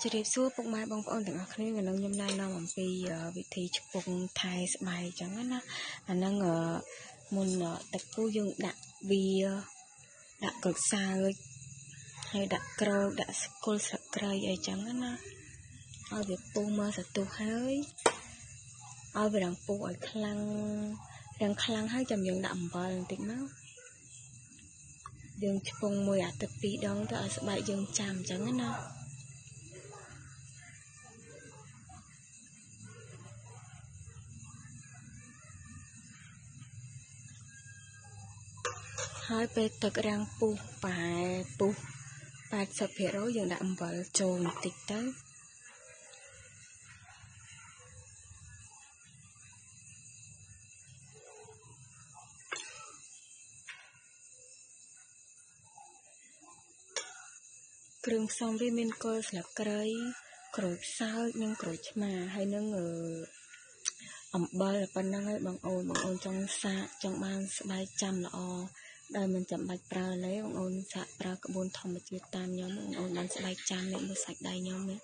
ជម្រាបសួរពុកម៉ែបងប្អូនទាំងអស់គ្នានៅនឹងខ្ញុំណែនាំអំពីវិធីឆ្ពង់ថែស្បែកចឹងណាអាហ្នឹងមុនទឹកពុះយើងដាក់វាដាក់ក្រូចសើចហើយដាក់ក្រូចដាក់ស្គល់ស្លឹកគ្រៃអីចឹងណាឲ្យវាពុះមកសន្ទុះហើយឲ្យវារាំងពុះឲ្យខ្លាំងហើយចាំយើងដាក់អំបិលបន្តិចមកយើងឆ្ពង់មួយអាទិត្យ2 ដងទៅឲ្យស្បែកយើងចាំចឹងណាហើយពេលទឹករាំងពុះប្រហែលពុះ 80% យើងដាក់អំបិលចូលបន្តិចទៅគ្រឿងផ្សំវាមានគល់ស្លឹកគ្រៃក្រូចសើចនិងក្រូចឆ្មាហើយនឹងអំបិលប៉ុណ្ណឹងហើយបងអូនចង់សាកចង់បានស្បែកចាំល្អដែលមិនចាំបាច់ប្រើឡេបងអូនសាកប្រើក្បួនធម្មជាតិតាមខ្ញុំបងអូនបានស្បែកចាំនេះមើលសាច់ដៃខ្ញុំនេះ